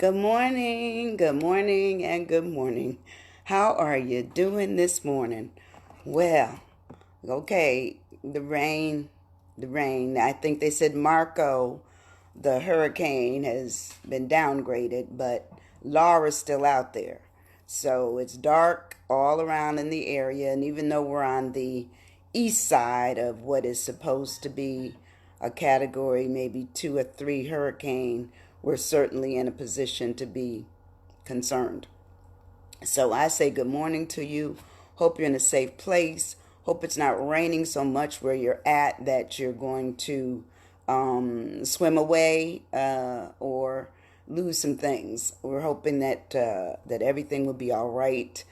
Good morning, and good morning. How are you doing this morning? Well, okay, the rain. I think they said Marco, the hurricane, has been downgraded, but Laura's still out there. So it's dark all around in the area, and even though we're on the east side of what is supposed to be a category maybe 2 or 3 hurricane, we're certainly in a position to be concerned. So I say good morning to you. Hope you're in a safe place. Hope it's not raining so much where you're at that you're going to swim away or lose some things. We're hoping that everything will be all right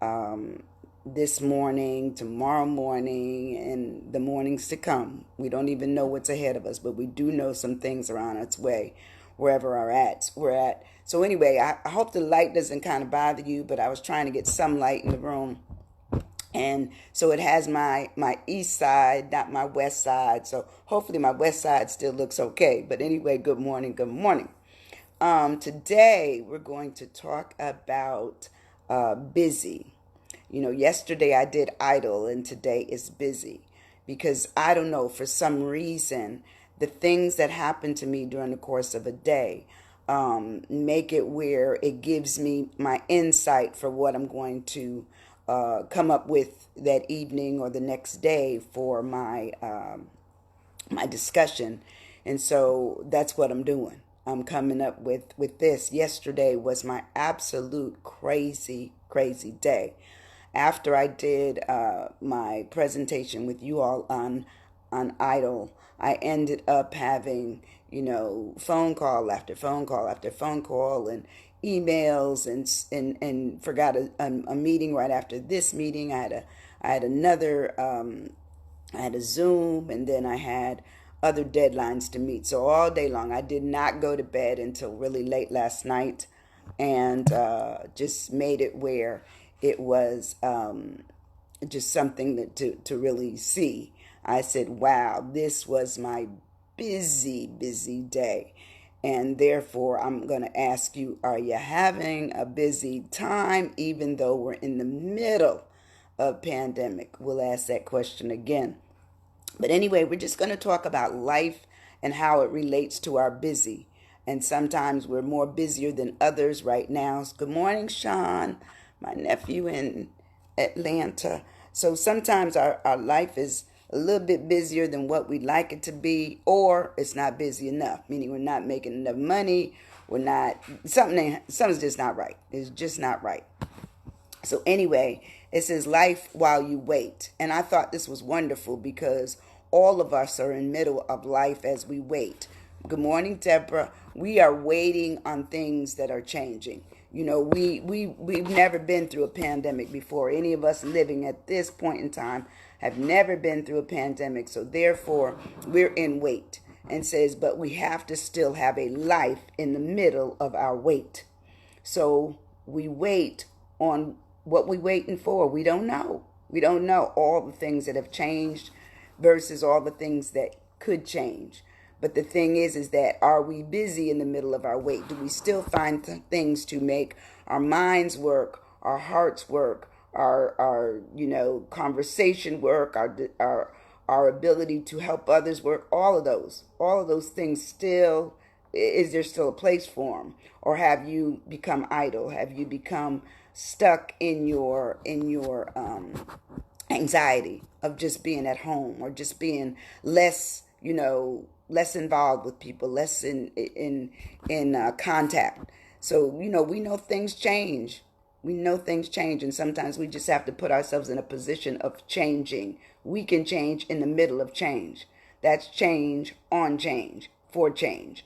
um, this morning, tomorrow morning, and the mornings to come. We don't even know what's ahead of us, but we do know some things are on its way wherever we're at. So anyway, I hope the light doesn't kind of bother you, but I was trying to get some light in the room. And so it has my east side, not my west side. So hopefully my west side still looks okay. But anyway, good morning, good morning. Today we're going to talk about busy. Yesterday I did idle and today is busy because I don't know, for some reason, the things that happen to me during the course of a day make it where it gives me my insight for what I'm going to come up with that evening or the next day for my discussion. And so that's what I'm doing. I'm coming up with this. Yesterday was my absolute crazy day. After I did my presentation with you all on Idle, I ended up having phone call after phone call after phone call and emails and forgot a meeting right after this meeting. I had another I had a Zoom, and then I had other deadlines to meet. So all day long, I did not go to bed until really late last night, and just made it where it was just something to really see. I said, wow, this was my busy day. And therefore, I'm going to ask you, are you having a busy time even though we're in the middle of pandemic? We'll ask that question again. But anyway, we're just going to talk about life and how it relates to our busy. And sometimes we're more busier than others right now. Good morning, Sean, my nephew in Atlanta. So sometimes our life is a little bit busier than what we'd like it to be, or it's not busy enough, meaning we're not making enough money. We're not, something's just not right. It's just not right. So anyway, it says life while you wait. And I thought this was wonderful because all of us are in the middle of life as we wait. Good morning, Deborah. We are waiting on things that are changing. We've never been through a pandemic before. Any of us living at this point in time have never been through a pandemic. So therefore, we're in wait. And says, but we have to still have a life in the middle of our wait. So we wait on what we waiting for. We don't know. We don't know all the things that have changed versus all the things that could change. But the thing is that are we busy in the middle of our wait? Do we still find things to make our minds work, our hearts work, our conversation work, our ability to help others work? All of those things still. Is there still a place for them, or have you become idle? Have you become stuck in your anxiety of just being at home, or just being less involved with people, less in contact? So we know things change. We know things change, and sometimes we just have to put ourselves in a position of changing. We can change in the middle of change. That's change on change for change.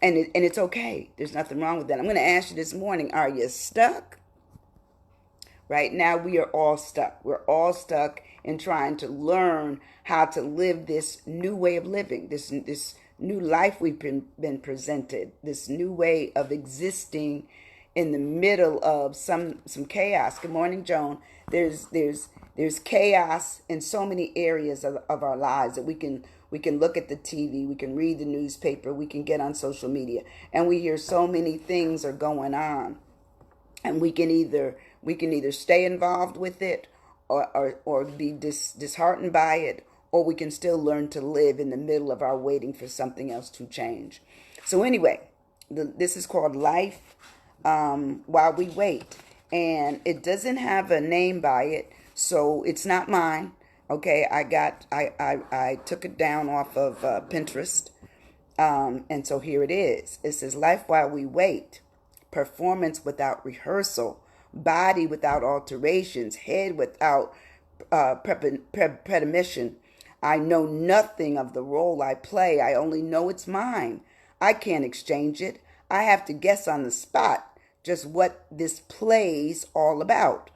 And it's okay. There's nothing wrong with that. I'm going to ask you this morning, are you stuck? Right now, we are all stuck. We're all stuck in trying to learn how to live this new way of living, this new life we've been presented, this new way of existing in the middle of some chaos. Good morning, Joan. There's chaos in so many areas of our lives that We can look at the TV, we can read the newspaper, we can get on social media, and we hear so many things are going on. And we can either stay involved with it, or be disheartened by it, or we can still learn to live in the middle of our waiting for something else to change. So anyway, this is called Life While We Wait, and it doesn't have a name by it, so it's not mine. Okay, I took it down off of Pinterest, and so here it is. It says, Life While We Wait: performance without rehearsal, body without alterations, head without premonition. I know nothing of the role I play. I only know it's mine. I can't exchange it. I have to guess on the spot just what this play's all about.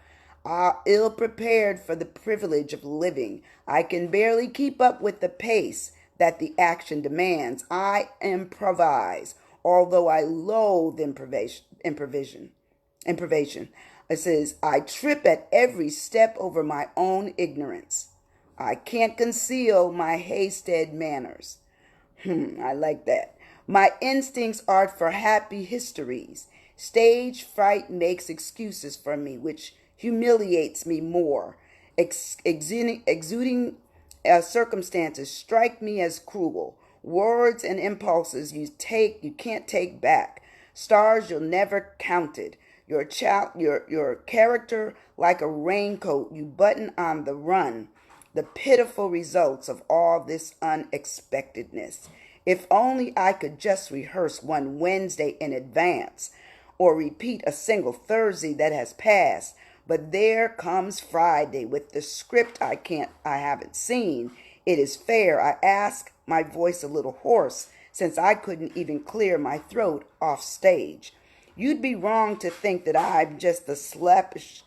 Ill prepared for the privilege of living, I can barely keep up with the pace that the action demands. I improvise, although I loathe improvisation. It says, I trip at every step over my own ignorance. I can't conceal my hasted manners. I like that. My instincts are for happy histories. Stage fright makes excuses for me, which humiliates me more. Exuding circumstances strike me as cruel. Words and impulses you can't take back. Stars you'll never counted. Your character like a raincoat you button on the run. The pitiful results of all this unexpectedness. If only I could just rehearse one Wednesday in advance, or repeat a single Thursday that has passed. But there comes Friday with the script I haven't seen. It is fair, I ask, my voice a little hoarse, since I couldn't even clear my throat off stage. You'd be wrong to think that I'm just a slappish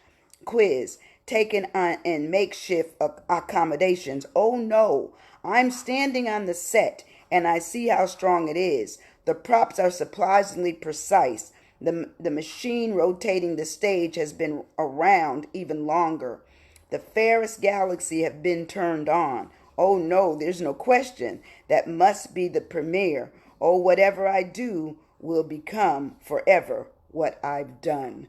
quiz taken on in makeshift accommodations. Oh no, I'm standing on the set and I see how strong it is. The props are surprisingly precise. The machine rotating the stage has been around even longer. The fairest galaxy have been turned on. Oh no, there's no question. That must be the premiere. Oh, whatever I do will become forever what I've done.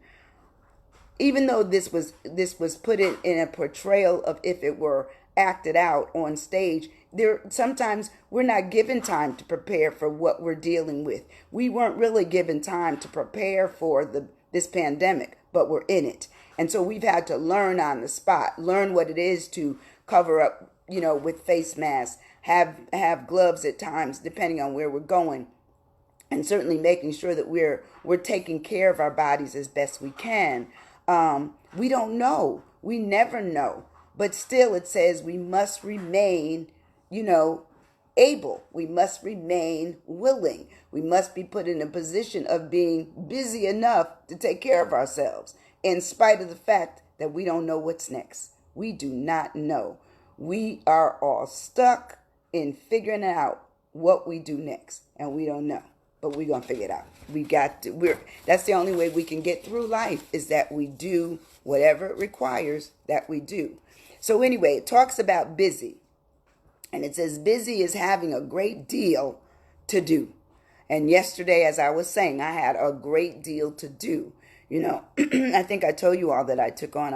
Even though this was put in a portrayal of if it were acted out on stage, there sometimes we're not given time to prepare for what we're dealing with. We weren't really given time to prepare for this pandemic, but we're in it. And so we've had to learn on the spot, learn what it is to cover up, with face masks, have gloves at times, depending on where we're going, and certainly making sure that we're taking care of our bodies as best we can. We don't know. We never know. But still, it says we must remain, able. We must remain willing. We must be put in a position of being busy enough to take care of ourselves, in spite of the fact that we don't know what's next. We do not know. We are all stuck in figuring out what we do next, and we don't know. But we're going to figure it out. That's the only way we can get through life, is that we do whatever it requires that we do. So anyway, it talks about busy. And it says busy is having a great deal to do. And yesterday, as I was saying, I had a great deal to do. I think I told you all that I took on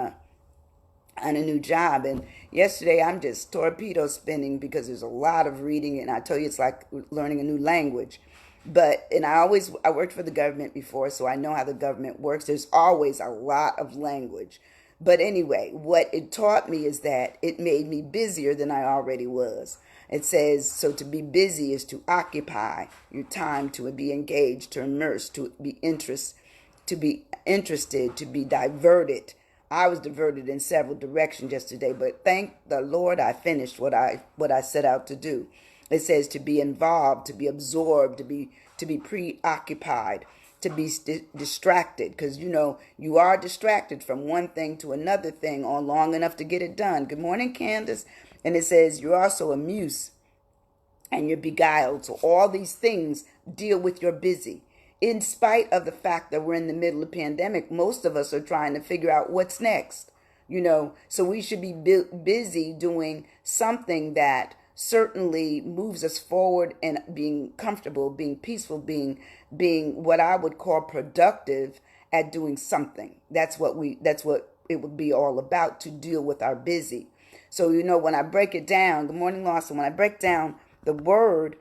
a new job. And yesterday, I'm just torpedo spinning because there's a lot of reading. And I tell you, it's like learning a new language. I worked for the government before, so I know how the government works. There's always a lot of language. But anyway, what it taught me is that it made me busier than I already was. It says, so to be busy is to occupy your time, to be engaged, to immerse, to be interested, to be diverted. I was diverted in several directions yesterday, but thank the Lord I finished what I set out to do. It says to be involved, to be absorbed, to be preoccupied, to be distracted, because you are distracted from one thing to another thing on long enough to get it done. Good morning, Candace. And it says you're also amused and you're beguiled. So all these things deal with your busy. In spite of the fact that we're in the middle of the pandemic, most of us are trying to figure out what's next. So we should be busy doing something that certainly moves us forward and being comfortable, being peaceful, being what I would call productive at doing something. That's what it would be all about, to deal with our busy. So when I break it down, good morning, Lawson. When I break down the word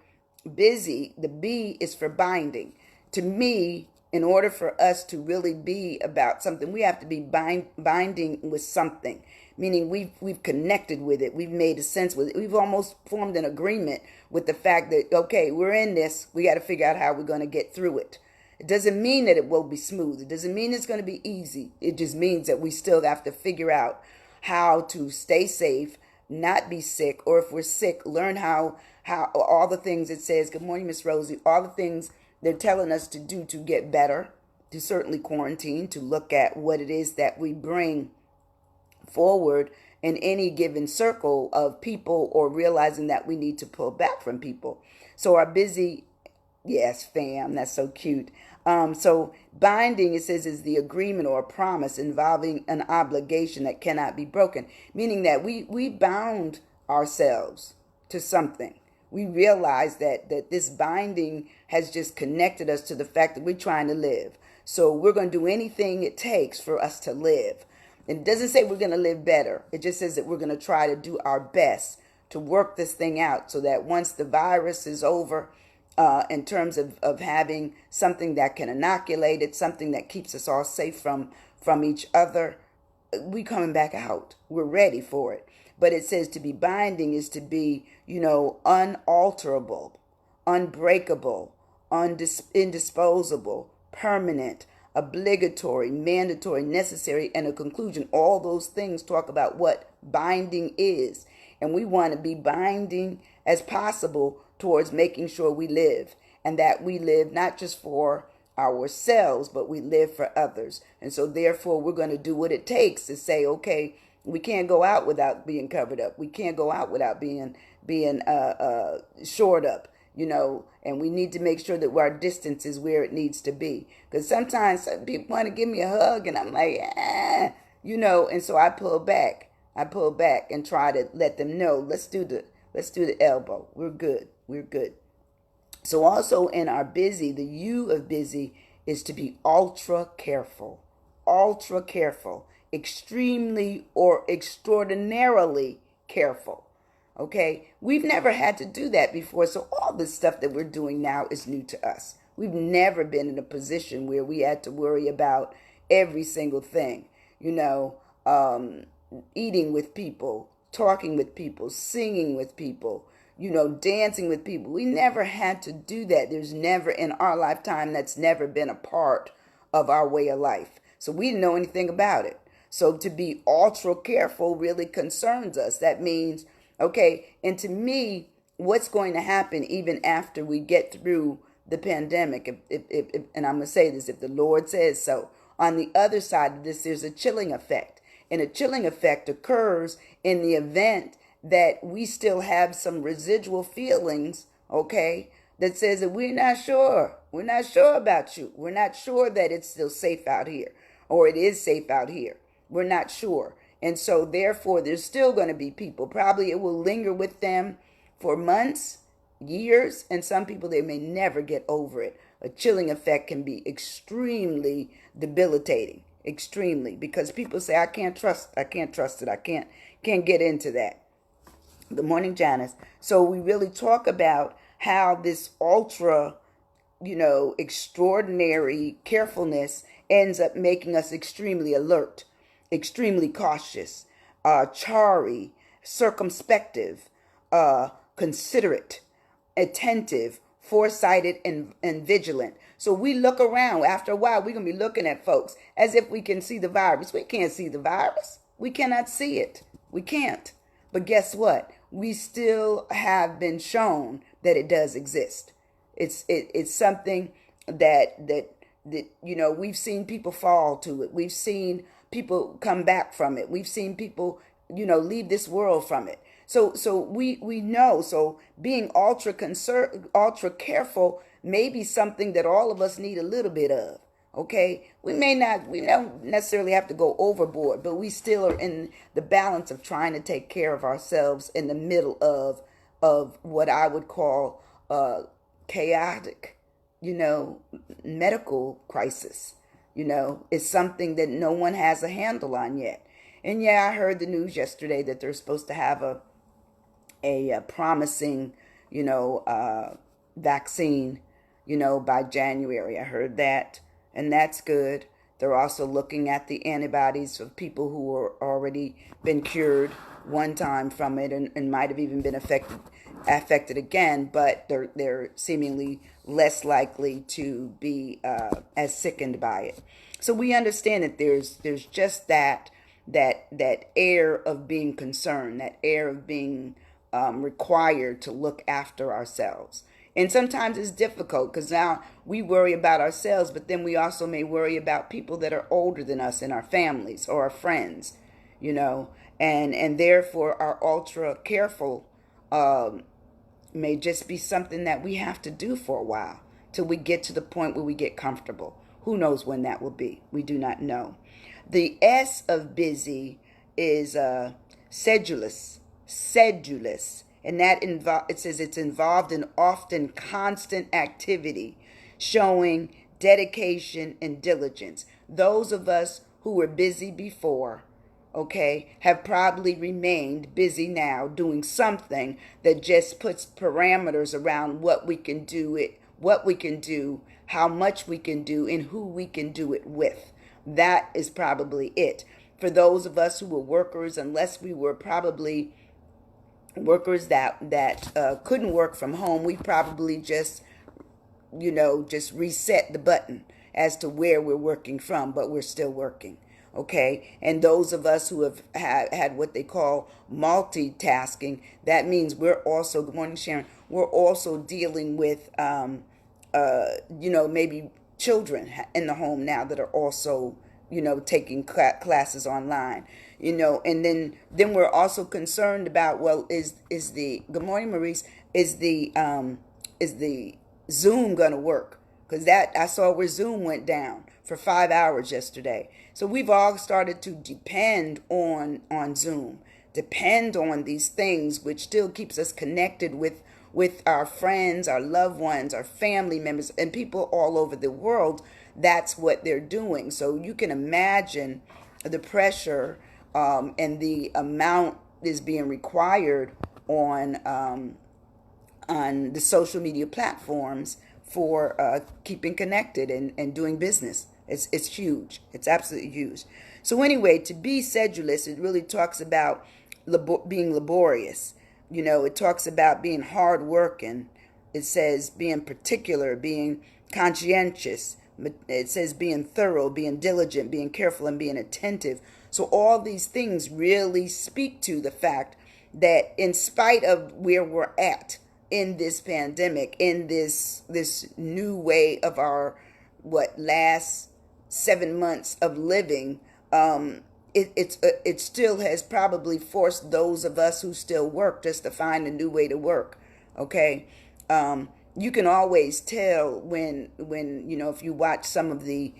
busy, the B is for binding. To me, in order for us to really be about something, we have to be binding with something, meaning we've connected with it, we've made a sense with it, we've almost formed an agreement with the fact that, okay, we're in this, we got to figure out how we're going to get through it. It doesn't mean that it will be smooth. It doesn't mean it's going to be easy. It just means that we still have to figure out how to stay safe, not be sick, or if we're sick, learn how all the things it says. Good morning, Miss Rosie. All the things they're telling us to do to get better, to certainly quarantine, to look at what it is that we bring forward in any given circle of people, or realizing that we need to pull back from people. So our busy, yes, fam, that's so cute. So binding, it says, is the agreement or a promise involving an obligation that cannot be broken, meaning that we bound ourselves to something. We realize that this binding has just connected us to the fact that we're trying to live. So we're going to do anything it takes for us to live. It doesn't say we're going to live better. It just says that we're going to try to do our best to work this thing out, so that once the virus is over, in terms of having something that can inoculate it, something that keeps us all safe from each other, we coming back out. We're ready for it. But it says to be binding is to be, unalterable, unbreakable, indisposable, permanent, obligatory, mandatory, necessary, and a conclusion. All those things talk about what binding is. And we want to be binding as possible towards making sure we live, and that we live not just for ourselves, but we live for others. And so therefore we're going to do what it takes to say, okay, we can't go out without being covered up. We can't go out without being shored up, and we need to make sure that our distance is where it needs to be. Because sometimes some people want to give me a hug and I'm like, and so I pull back. And try to let them know, let's do the elbow. We're good. So also in our busy, the U of busy is to be ultra careful, extremely or extraordinarily careful. Okay, we've never had to do that before. So all this stuff that we're doing now is new to us. We've never been in a position where we had to worry about every single thing, eating with people, talking with people, singing with people, dancing with people. We never had to do that. There's never in our lifetime, that's never been a part of our way of life. So we didn't know anything about it. So to be ultra careful really concerns us. That means, okay, and to me, what's going to happen even after we get through the pandemic, if and I'm going to say this, if the Lord says so, on the other side of this, there's a chilling effect. And a chilling effect occurs in the event that we still have some residual feelings, okay, that says that we're not sure. We're not sure about you. We're not sure that it's still safe out here, or it is safe out here. We're not sure. And so therefore, there's still going to be people. Probably it will linger with them for months, years, and some people, they may never get over it. A chilling effect can be extremely debilitating. Extremely, because people say, I can't trust it, I can't get into that. Good morning, Janice. So we really talk about how this ultra, extraordinary carefulness ends up making us extremely alert, extremely cautious, chary, circumspective, considerate, attentive, foresighted, and vigilant. So we look around. After a while, we're going to be looking at folks as if we can see the virus. We can't see the virus. We cannot see it. We can't. But guess what? We still have been shown that it does exist. It's something that we've seen people fall to it. We've seen people come back from it. We've seen people leave this world from it. So we know. So being ultra careful may be something that all of us need a little bit of. Okay, we don't necessarily have to go overboard, but we still are in the balance of trying to take care of ourselves in the middle of of what I would call chaotic, medical crisis. It's something that no one has a handle on yet. And yeah, I heard the news yesterday that they're supposed to have a promising, vaccine, by January. I heard that, and that's good. They're also looking at the antibodies of people who are already been cured one time from it and might have even been affected again, but they're seemingly less likely to be as sickened by it. So we understand that there's just that air of being concerned, that air of being required to look after ourselves. And sometimes it's difficult because now we worry about ourselves, but then we also may worry about people that are older than us in our families or our friends, and therefore our ultra careful may just be something that we have to do for a while till we get to the point where we get comfortable. Who knows when that will be? We do not know. The S of busy is sedulous, and that it says it's involved in often constant activity, showing dedication and diligence. Those of us who were busy before, okay, have probably remained busy now doing something that just puts parameters around what we can do, how much we can do, and who we can do it with. That is probably it. For those of us who were workers, unless we were probably workers that couldn't work from home, we probably just reset the button as to where we're working from, but we're still working. Okay, and those of us who have had what they call multitasking, that means we're also, good morning Sharon, we're also dealing with maybe children in the home now that are also taking classes online, and then we're also concerned about, well, is the, good morning Maurice, is the Zoom gonna work? Because that, I saw where Zoom went down for 5 hours yesterday. So we've all started to depend on Zoom, depend on these things, which still keeps us connected with our friends, our loved ones, our family members, and people all over the world. That's what they're doing. So you can imagine the pressure and the amount is being required on the social media platforms for keeping connected and doing business. It's huge. It's absolutely huge. So anyway, to be sedulous, it really talks about being laborious. It talks about being hardworking. It says being particular, being conscientious. It says being thorough, being diligent, being careful, and being attentive. So all these things really speak to the fact that in spite of where we're at in this pandemic, in this new way of our last 7 months of living, it still has probably forced those of us who still work just to find a new way to work. Okay, you can always tell when if you watch some of the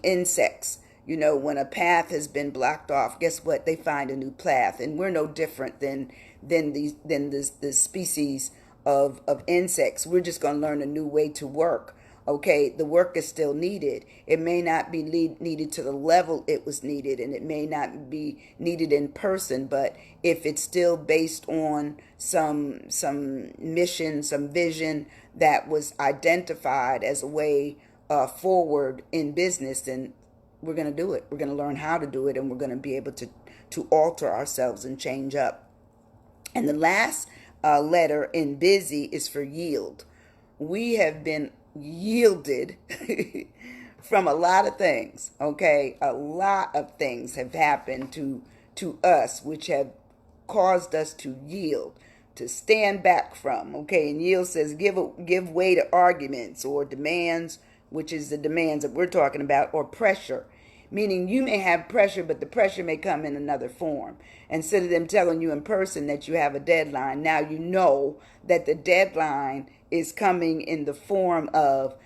insects, when a path has been blocked off, guess what? They find a new path, and we're no different than the species of insects. We're just going to learn a new way to work. Okay, the work is still needed. It may not be needed to the level it was needed, and it may not be needed in person, but if it's still based on some mission, some vision that was identified as a way forward in business, then we're going to do it. We're going to learn how to do it, and we're going to be able to alter ourselves and change up. And the last letter in busy is for yield. We have been yielded from a lot of things. Okay, a lot of things have happened to us which have caused us to yield, to stand back from. Okay, and yield says give way to arguments or demands, which is the demands that we're talking about, or pressure, meaning you may have pressure, but the pressure may come in another form. Instead of them telling you in person that you have a deadline, now you know that the deadline is coming in the form of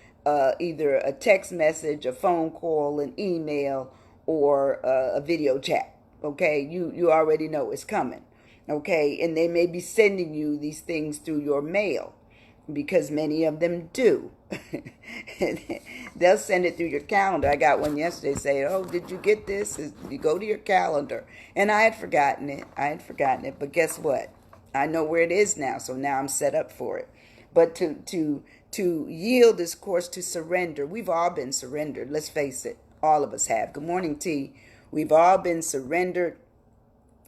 either a text message, a phone call, an email, or a video chat. Okay, you already know it's coming. Okay, and they may be sending you these things through your mail because many of them do. They'll send it through your calendar. I got one yesterday saying, "Oh, did you get this?" You go to your calendar, and I had forgotten it. But guess what? I know where it is now, so now I'm set up for it. But to yield is, of course, to surrender. We've all been surrendered. Let's face it, all of us have. Good morning, T. We've all been surrendered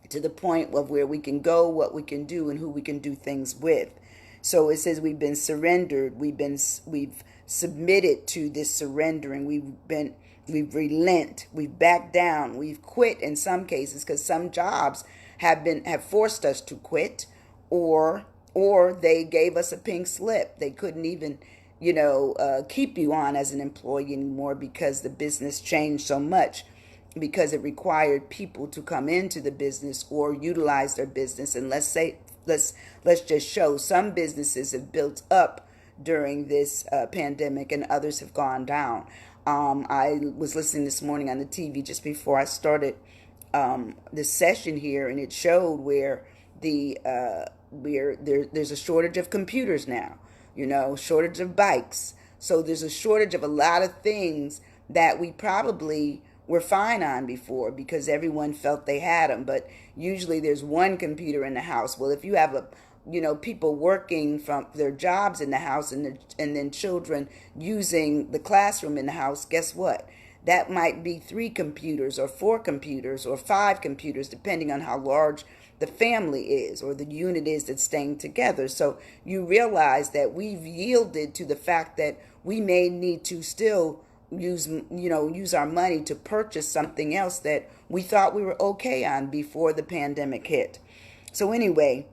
to the point of where we can go, what we can do, and who we can do things with. So it says we've been surrendered. We've submitted to this surrendering. We've relent. We've backed down. We've quit in some cases because some jobs have forced us to quit, or they gave us a pink slip. They couldn't even keep you on as an employee anymore because the business changed so much, because it required people to come into the business or utilize their business. And let's just show some businesses have built up during this pandemic and others have gone down. I was listening this morning on the TV just before I started this session here, and it showed where there's a shortage of computers now, shortage of bikes. So there's a shortage of a lot of things that we probably were fine on before because everyone felt they had them. But usually there's one computer in the house. Well, if you have people working from their jobs in the house, and then children using the classroom in the house, guess what? That might be 3 computers or 4 computers or 5 computers, depending on how large the family is or the unit is that's staying together. So you realize that we've yielded to the fact that we may need to still use our money to purchase something else that we thought we were okay on before the pandemic hit. So anyway,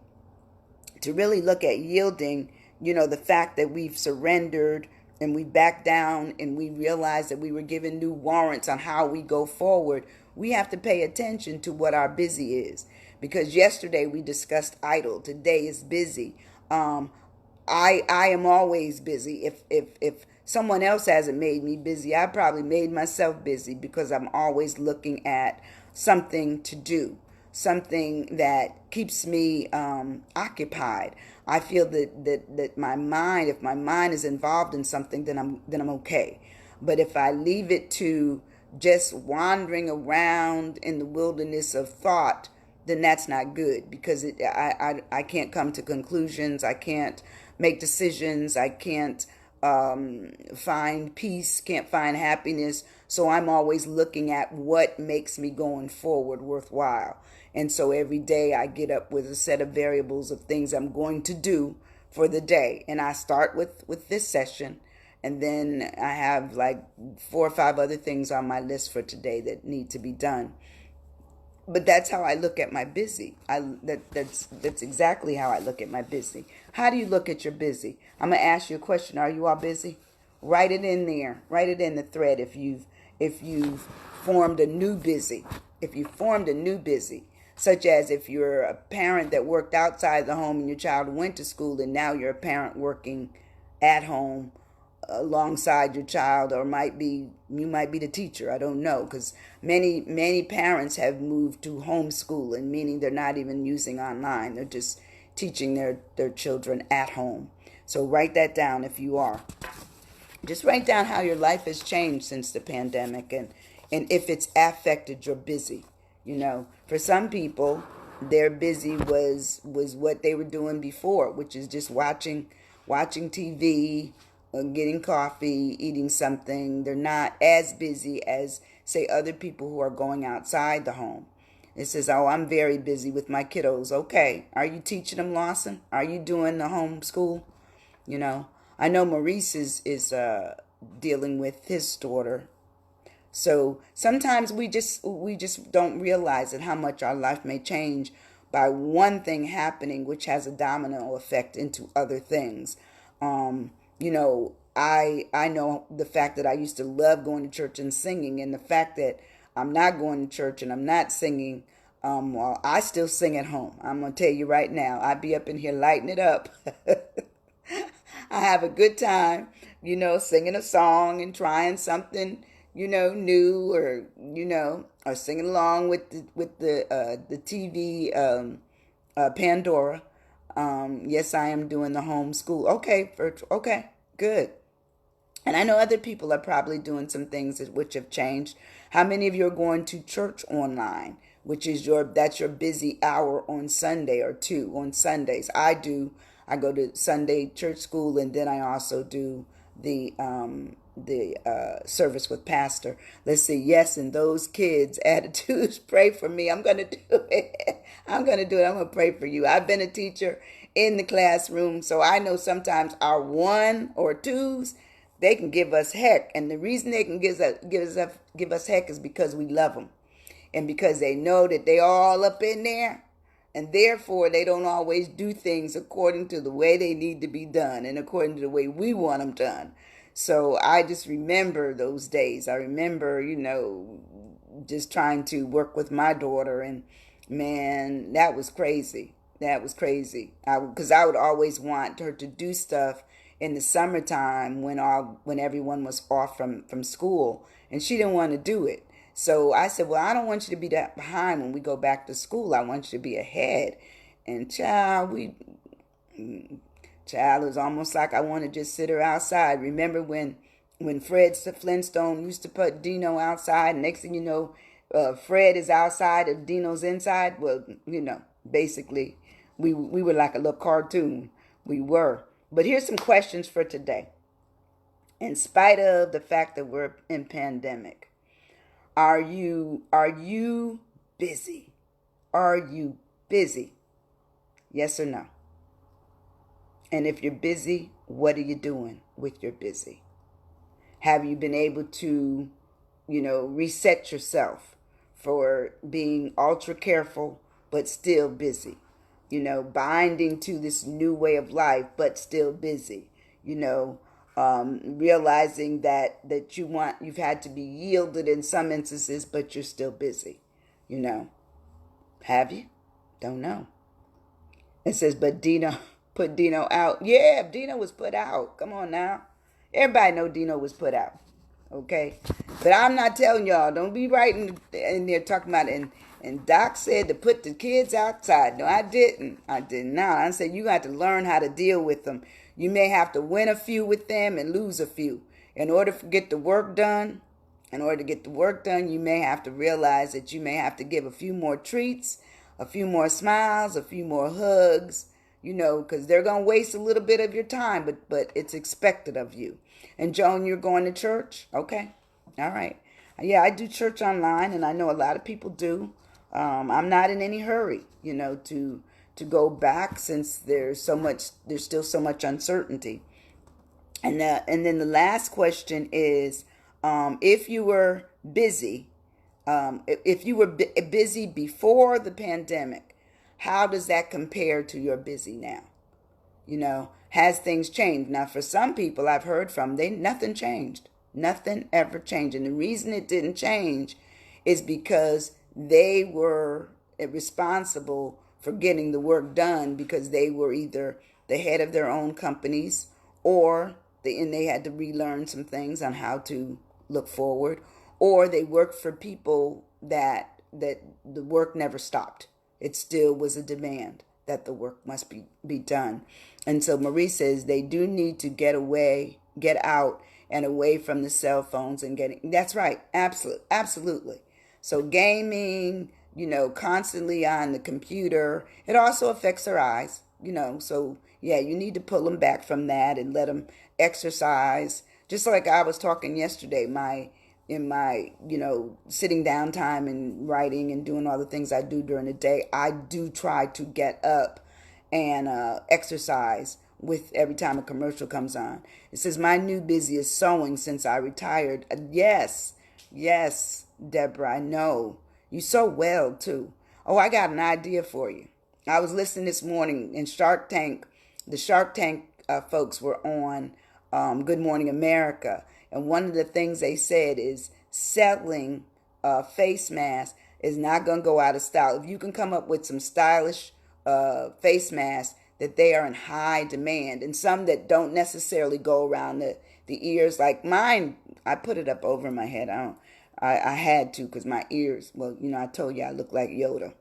to really look at yielding, the fact that we've surrendered and we backed down and we realized that we were given new warrants on how we go forward, we have to pay attention to what our busy is. Because yesterday we discussed idle, today is busy. I am always busy. If someone else hasn't made me busy, I probably made myself busy because I'm always looking at something to do, something that keeps me occupied. I feel that my mind, if my mind is involved in something, then I'm okay. But if I leave it to just wandering around in the wilderness of thought, then that's not good because I can't come to conclusions. I can't make decisions. I can't find peace, can't find happiness. So I'm always looking at what makes me going forward worthwhile. And so every day I get up with a set of variables of things I'm going to do for the day. And I start with this session. And then I have like 4 or 5 other things on my list for today that need to be done. But that's how I look at my busy. That's exactly how I look at my busy. How do you look at your busy? I'm gonna ask you a question. Are you all busy? Write it in there. Write it in the thread if you've formed a new busy. If you formed a new busy, such as if you're a parent that worked outside the home and your child went to school, and now you're a parent working at home alongside your child, or you might be the teacher. I don't know, because many parents have moved to homeschool, and meaning they're not even using online, they're just teaching their children at home. So write that down. If you are, just write down how your life has changed since the pandemic, and if it's affected your busy. For some people, their busy was what they were doing before, which is just watching TV, getting coffee, eating something. They're not as busy as, say, other people who are going outside the home. It says, "Oh, I'm very busy with my kiddos." Okay, are you teaching them, Lawson? Are you doing the homeschool? I know Maurice is dealing with his daughter. So sometimes we just don't realize it, how much our life may change by one thing happening, which has a domino effect into other things. I know the fact that I used to love going to church and singing, and the fact that I'm not going to church and I'm not singing. Well, I still sing at home. I'm gonna tell you right now, I be up in here lighting it up. I have a good time, singing a song and trying something, new, or singing along with the TV Pandora. Yes, I am doing the homeschool. Okay, virtual. Okay, good. And I know other people are probably doing some things which have changed. How many of you are going to church online, which is that's your busy hour on Sunday or two on Sundays? I do. I go to Sunday church school, and then I also do the service with pastor. Let's see. Yes, and those kids' attitudes. Pray for me. I'm gonna do it. I'm gonna do it. I'm gonna pray for you. I've been a teacher in the classroom, so I know sometimes our one or twos, they can give us heck, and the reason they can give us heck is because we love them, and because they know that they all up in there, and therefore they don't always do things according to the way they need to be done and according to the way we want them done. So I just remember those days. I remember, just trying to work with my daughter, and man, that was crazy. That was crazy. Because I would always want her to do stuff in the summertime when everyone was off from school, and she didn't want to do it. So I said, well, I don't want you to be that behind when we go back to school. I want you to be ahead. And child, it was almost like I want to just sit her outside. Remember when Fred Flintstone used to put Dino outside, and next thing you know, Fred is outside and Dino's inside? Well, basically, we were like a little cartoon. We were. But here's some questions for today. In spite of the fact that we're in pandemic, are you busy? Are you busy? Yes or no? And if you're busy, what are you doing with your busy? Have you been able to, reset yourself for being ultra careful but still busy? Binding to this new way of life but still busy. Realizing that you've had to be yielded in some instances, but you're still busy. Have you? Don't know. It says, but Dino put Dino out. Yeah, Dino was put out. Come on now. Everybody know Dino was put out. Okay? But I'm not telling y'all. Don't be writing in there talking about it. And Doc said to put the kids outside. No, I didn't. I did not. I said you got to learn how to deal with them. You may have to win a few with them and lose a few. In order to get the work done, you may have to realize that you may have to give a few more treats, a few more smiles, a few more hugs, because they're going to waste a little bit of your time, but it's expected of you. And Joan, you're going to church? Okay. All right. Yeah, I do church online, and I know a lot of people do. I'm not in any hurry, to go back, since there's still so much uncertainty. And then the last question is, if you were busy, if you were busy before the pandemic, how does that compare to your busy now? Has things changed? Now, for some people I've heard from, nothing changed. Nothing ever changed. And the reason it didn't change is because they were responsible for getting the work done, because they were either the head of their own companies, or they had to relearn some things on how to look forward, or they worked for people that the work never stopped. It still was a demand that the work must be done. And so Marie says they do need to get out and away from the cell phones and that's right. Absolutely. So gaming, constantly on the computer, it also affects their eyes, so yeah, you need to pull them back from that and let them exercise. Just like I was talking yesterday, in my sitting down time and writing and doing all the things I do during the day, I do try to get up and exercise with every time a commercial comes on. It says my new busy is sewing since I retired. Yes, Deborah, I know. You sew well too. Oh, I got an idea for you. I was listening this morning in Shark Tank. The Shark Tank folks were on Good Morning America. And one of the things they said is selling face masks is not going to go out of style. If you can come up with some stylish face masks, that they are in high demand, and some that don't necessarily go around the ears like mine. I put it up over my head. I had to, because my ears, well, I told you I look like Yoda.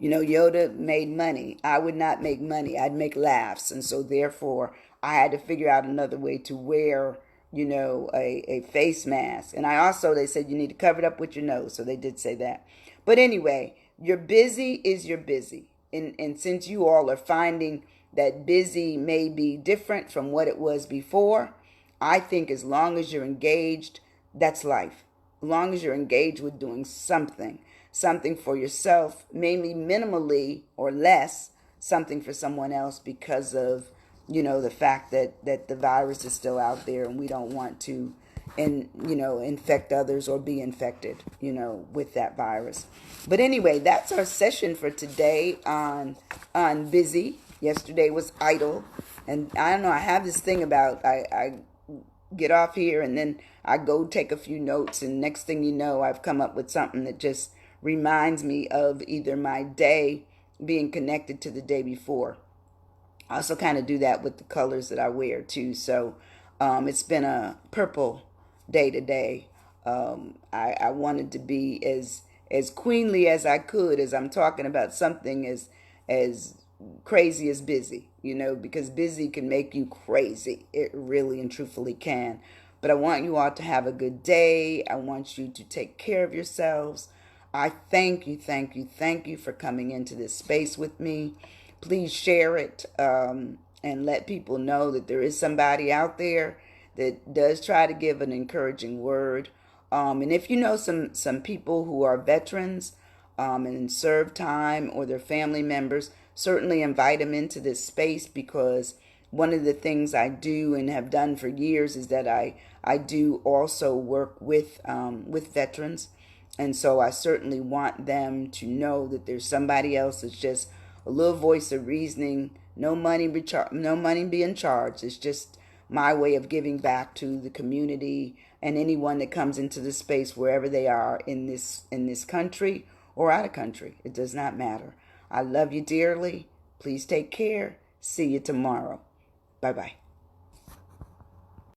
Yoda made money. I would not make money. I'd make laughs. And so therefore I had to figure out another way to wear, a face mask. And I also, they said you need to cover it up with your nose. So they did say that. But anyway, you're busy is you're busy. And since you all are finding that busy may be different from what it was before, I think as long as you're engaged, that's life. As long as you're engaged with doing something for yourself, maybe minimally or less, something for someone else because of, the fact that the virus is still out there and we don't want to infect others or be infected, with that virus. But anyway, that's our session for today on busy. Yesterday was idle. And I don't know, I have this thing about I get off here and then I go take a few notes, and next thing you know, I've come up with something that just reminds me of either my day being connected to the day before. I also kind of do that with the colors that I wear too. So it's been a purple day today. I wanted to be as queenly as I could as I'm talking about something as crazy as busy, because busy can make you crazy. It really and truthfully can. But I want you all to have a good day. I want you to take care of yourselves. I thank you for coming into this space with me. Please share it and let people know that there is somebody out there that does try to give an encouraging word. And if you know some people who are veterans and serve time, or their family members, certainly invite them into this space, because one of the things I do and have done for years is that I do also work with veterans. And so I certainly want them to know that there's somebody else that's just a little voice of reasoning, no money being charged. It's just my way of giving back to the community and anyone that comes into the space wherever they are in this country or out of country. It does not matter. I love you dearly. Please take care. See you tomorrow. Bye-bye.